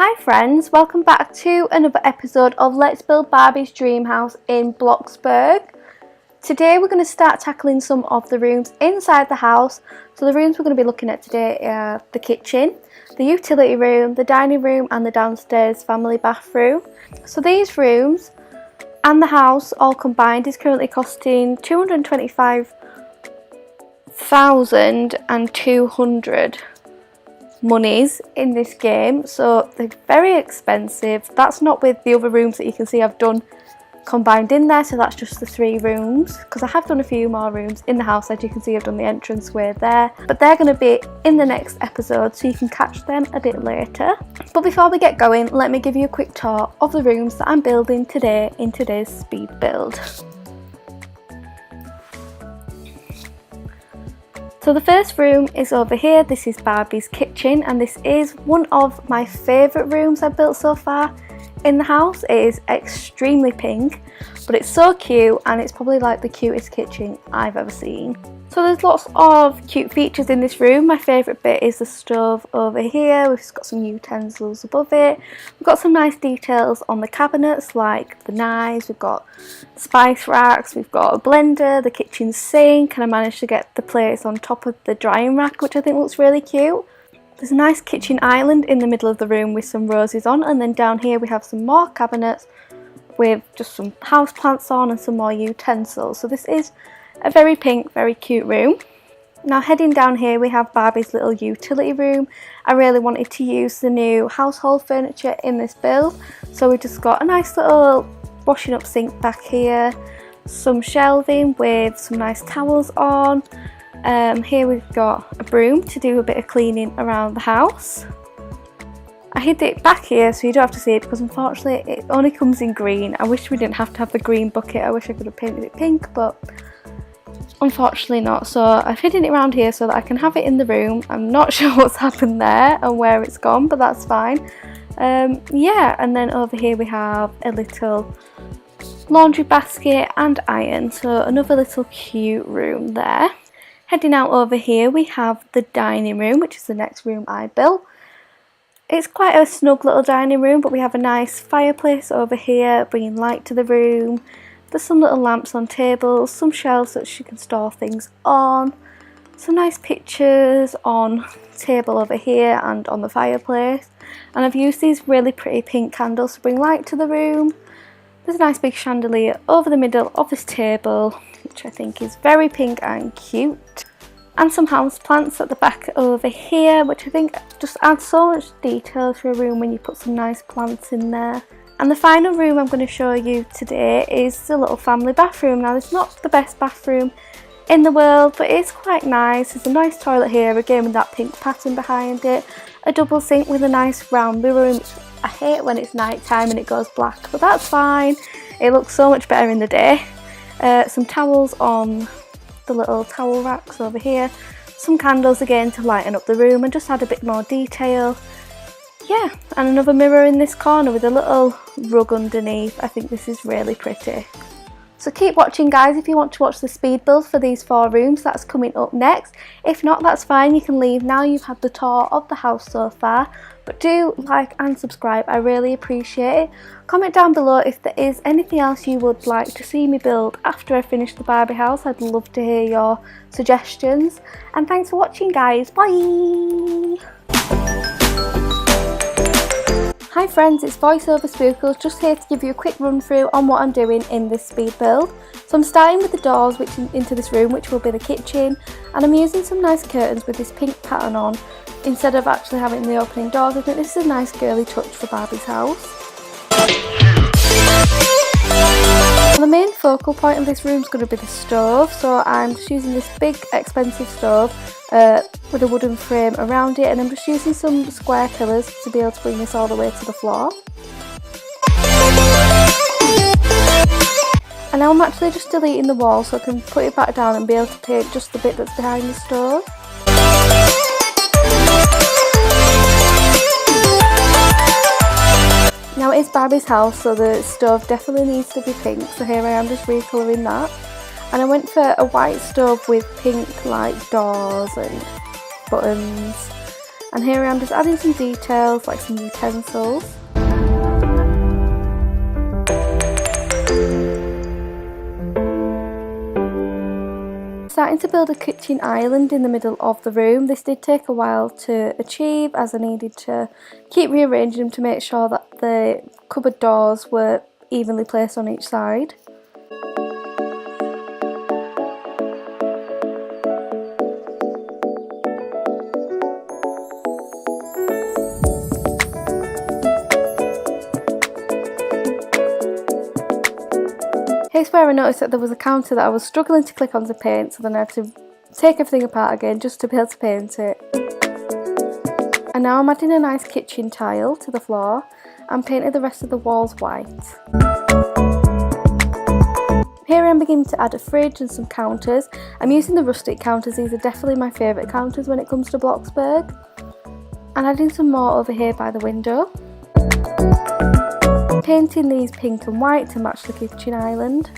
Hi friends, welcome back to another episode of Let's Build Barbie's Dream House in Bloxburg. Today we're going to start tackling some of the rooms inside the house. So the rooms we're going to be looking at today are the kitchen, the utility room, the dining room and the downstairs family bathroom. So these rooms and the house all combined is currently costing $225,200 monies in this game, so they're very expensive. That's not with the other rooms that you can see I've done combined in there, so that's just the 3 rooms, because I have done a few more rooms in the house. As you can see, I've done the entranceway there, but they're going to be in the next episode, so you can catch them a bit later. But before we get going, let me give you a quick tour of the rooms that I'm building today in today's speed build. So the first room is over here. This is Barbie's kitchen, and this is one of my favourite rooms I've built so far in the house. It is extremely pink, but it's so cute, and it's probably like the cutest kitchen I've ever seen. So there's lots of cute features in this room. My favourite bit is the stove over here. We've just got some utensils above it. We've got some nice details on the cabinets, like the knives. We've got spice racks. We've got a blender, the kitchen sink, and I managed to get the plates on top of the drying rack, which I think looks really cute. There's a nice kitchen island in the middle of the room with some roses on, and then down here we have some more cabinets with just some houseplants on and some more utensils. So this is a very pink, very cute room. Now heading down here we have Barbie's little utility room. I really wanted to use the new household furniture in this build, so we just got a nice little washing up sink back here, some shelving with some nice towels on. Here we've got a broom to do a bit of cleaning around the house. I hid it back here so you don't have to see it, because unfortunately it only comes in green. I wish we didn't have to have the green bucket. I wish I could have painted it pink, but unfortunately not. So I've hidden it around here so that I can have it in the room. I'm not sure what's happened there and where it's gone, but that's fine. Yeah, and then over here we have a little laundry basket and iron, so another little cute room there. Heading out over here we have the dining room, which is the next room I built. It's quite a snug little dining room, but we have a nice fireplace over here bringing light to the room. There's some little lamps on tables, some shelves that you can store things on, some nice pictures on table over here and on the fireplace. And I've used these really pretty pink candles to bring light to the room. There's a nice big chandelier over the middle of this table, which I think is very pink and cute. And some house plants at the back over here, which I think just adds so much detail to a room when you put some nice plants in there. And the final room I'm going to show you today is the little family bathroom. Now it's not the best bathroom in the world, but it's quite nice. There's a nice toilet here, again with that pink pattern behind it. A double sink with a nice round mirror, which I hate when it's night time and it goes black, but that's fine. It looks so much better in the day. Some towels on the little towel racks over here. Some candles again to lighten up the room and just add a bit more detail. Yeah, and another mirror in this corner with a little rug underneath. I think this is really pretty. So keep watching guys if you want to watch the speed build for these 4 rooms. That's coming up next. If not, that's fine, you can leave now. You've had the tour of the house so far. But do like and subscribe, I really appreciate it. Comment down below if there is anything else you would like to see me build after I finish the Barbie house. I'd love to hear your suggestions. And thanks for watching guys, bye! Hi friends, it's VoiceOver Spookles, just here to give you a quick run through on what I'm doing in this speed build. So I'm starting with the doors into this room, which will be the kitchen, and I'm using some nice curtains with this pink pattern on instead of actually having the opening doors. I think this is a nice girly touch for Barbie's house. The main focal point of this room is going to be the stove, so I'm just using this big expensive stove with a wooden frame around it, and I'm just using some square pillars to be able to bring this all the way to the floor. And now I'm actually just deleting the wall so I can put it back down and be able to paint just the bit that's behind the stove. Now it is Barbie's house, so the stove definitely needs to be pink, so here I am just recolouring that. And I went for a white stove with pink like doors and buttons. And here I am just adding some details like some utensils. Starting to build a kitchen island in the middle of the room. This did take a while to achieve as I needed to keep rearranging them to make sure that the cupboard doors were evenly placed on each side. Here's where I noticed that there was a counter that I was struggling to click on to paint, so then I had to take everything apart again just to be able to paint it. And now I'm adding a nice kitchen tile to the floor and painted the rest of the walls white. Here I'm beginning to add a fridge and some counters. I'm using the rustic counters, these are definitely my favourite counters when it comes to Bloxburg. And adding some more over here by the window. Painting these pink and white to match the kitchen island.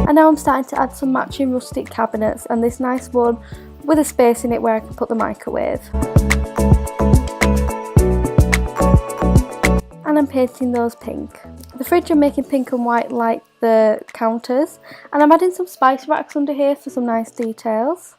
And now I'm starting to add some matching rustic cabinets and this nice one with a space in it where I can put the microwave. And I'm painting those pink. The fridge I'm making pink and white like the counters, and I'm adding some spice racks under here for some nice details.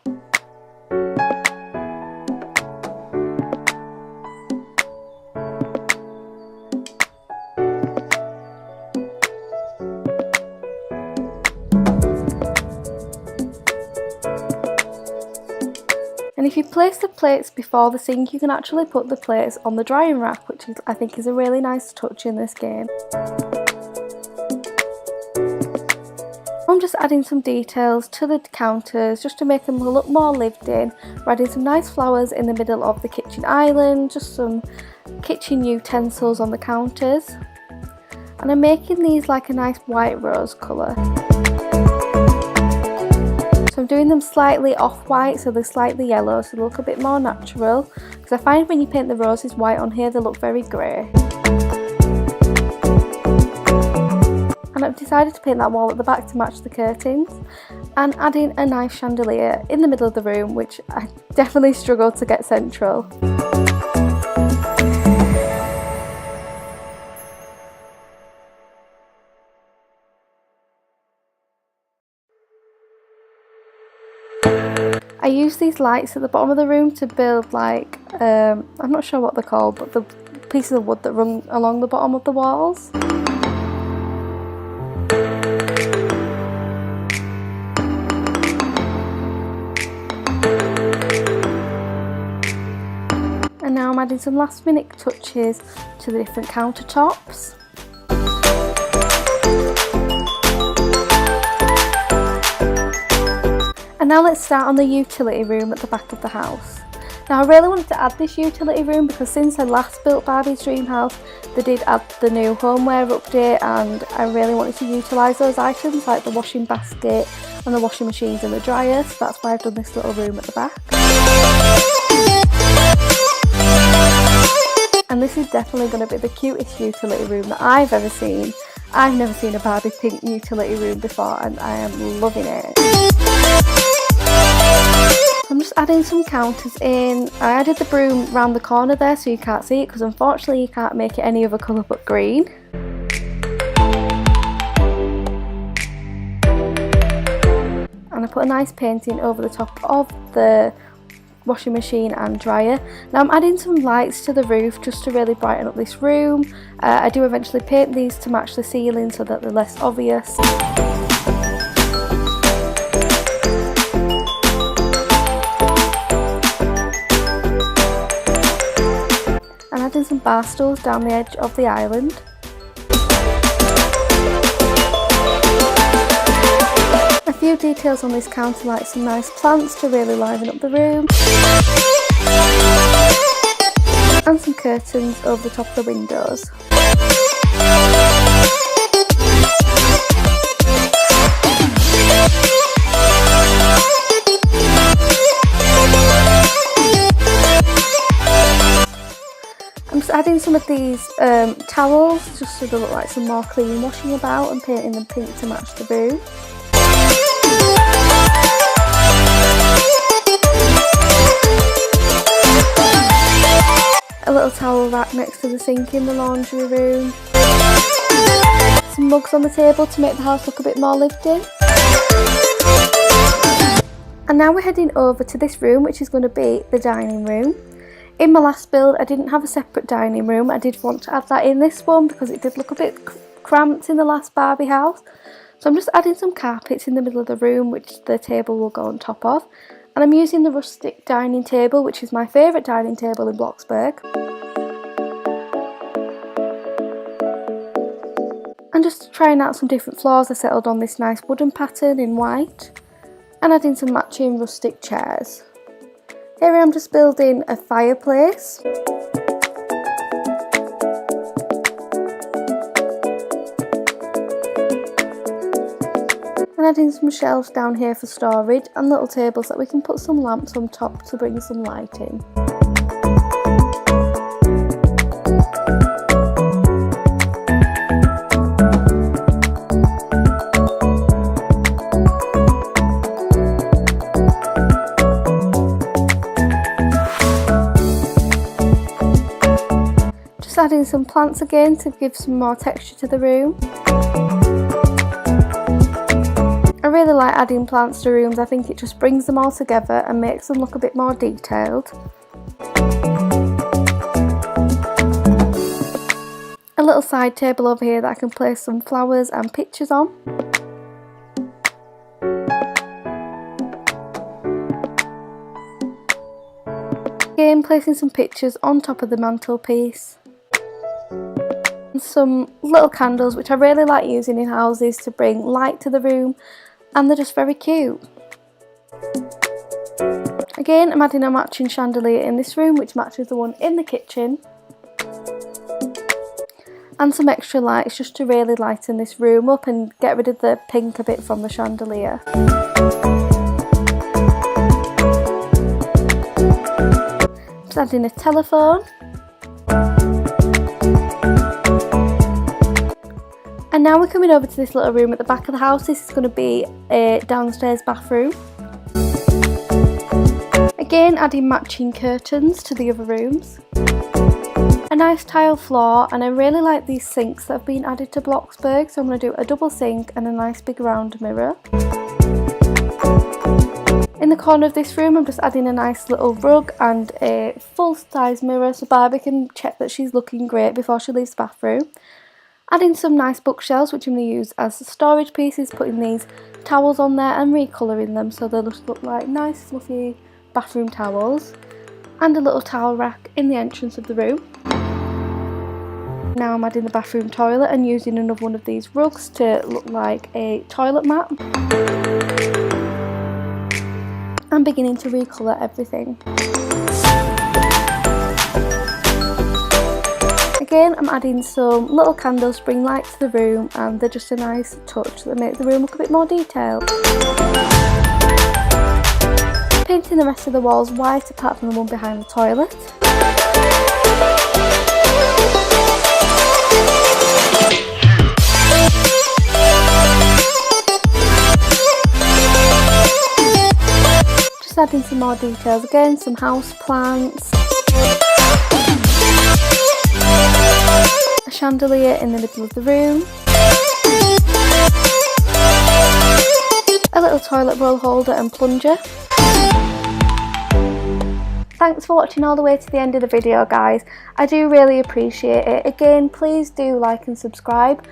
And if you place the plates before the sink, you can actually put the plates on the drying rack, which I think is a really nice touch in this game. I'm just adding some details to the counters just to make them look more lived in. We're adding some nice flowers in the middle of the kitchen island, just some kitchen utensils on the counters. And I'm making these like a nice white rose colour. So I'm doing them slightly off-white, so they're slightly yellow, so they look a bit more natural. Because I find when you paint the roses white on here, they look very grey. And I've decided to paint that wall at the back to match the curtains. And adding a nice chandelier in the middle of the room, which I definitely struggled to get central. I use these lights at the bottom of the room to build like, I'm not sure what they're called, but the pieces of wood that run along the bottom of the walls. And now I'm adding some last minute touches to the different countertops. And now let's start on the utility room at the back of the house. Now I really wanted to add this utility room because since I last built Barbie's dream house, they did add the new homeware update, and I really wanted to utilise those items like the washing basket and the washing machines and the dryer, so that's why I've done this little room at the back. And this is definitely going to be the cutest utility room that I've ever seen. I've never seen a Barbie pink utility room before and I am loving it. I'm just adding some counters in. I added the broom round the corner there so you can't see it because unfortunately you can't make it any other colour but green. And I put a nice painting over the top of the washing machine and dryer. Now I'm adding some lights to the roof just to really brighten up this room. I do eventually paint these to match the ceiling so that they're less obvious. And adding some bar stools down the edge of the island. A few details on this counter, like some nice plants to really liven up the room. And some curtains over the top of the windows. I'm just adding some of these towels just so they look like some more clean washing about, and painting them pink to match the room. little towel rack next to the sink in the laundry room. Some mugs on the table to make the house look a bit more lived in. And now we're heading over to this room, which is going to be the dining room. In my last build I didn't have a separate dining room. I did want to add that in this one because it did look a bit cramped in the last Barbie house. So I'm just adding some carpets in the middle of the room, which the table will go on top of. And I'm using the rustic dining table, which is my favourite dining table in Bloxburg. And just trying out some different floors, I settled on this nice wooden pattern in white. And adding some matching rustic chairs. Here I am just building a fireplace. And adding some shelves down here for storage and little tables that we can put some lamps on top to bring some light in. Just adding some plants again to give some more texture to the room. I really like adding plants to rooms. I think it just brings them all together and makes them look a bit more detailed. A little side table over here that I can place some flowers and pictures on. Again, placing some pictures on top of the mantelpiece. And some little candles, which I really like using in houses to bring light to the room, and they're just very cute. Again, I'm adding a matching chandelier in this room, which matches the one in the kitchen. And some extra lights just to really lighten this room up and get rid of the pink a bit from the chandelier. Just adding a telephone. And now we're coming over to this little room at the back of the house. This is going to be a downstairs bathroom. Again, adding matching curtains to the other rooms. A nice tile floor, and I really like these sinks that have been added to Bloxburg. So I'm going to do a double sink and a nice big round mirror. In the corner of this room I'm just adding a nice little rug and a full size mirror so Barbie can check that she's looking great before she leaves the bathroom. Adding some nice bookshelves which I'm going to use as storage pieces, putting these towels on there and recolouring them so they'll just look like nice fluffy bathroom towels. And a little towel rack in the entrance of the room. Now I'm adding the bathroom toilet and using another one of these rugs to look like a toilet mat. And beginning to recolour everything. Again, I'm adding some little candles to bring light to the room, and they're just a nice touch that make the room look a bit more detailed. Painting the rest of the walls white apart from the one behind the toilet. Just adding some more details again, some house plants. A chandelier in the middle of the room. A little toilet roll holder and plunger. Thanks for watching all the way to the end of the video, guys. I do really appreciate it. Again, please do like and subscribe.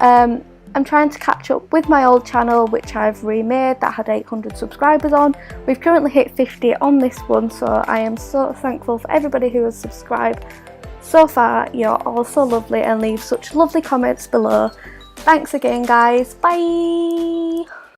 I'm trying to catch up with my old channel, which I've remade, that had 800 subscribers on. We've currently hit 50 on this one, so I am so thankful for everybody who has subscribed. So far, you're all so lovely and leave such lovely comments below. Thanks again, guys. Bye!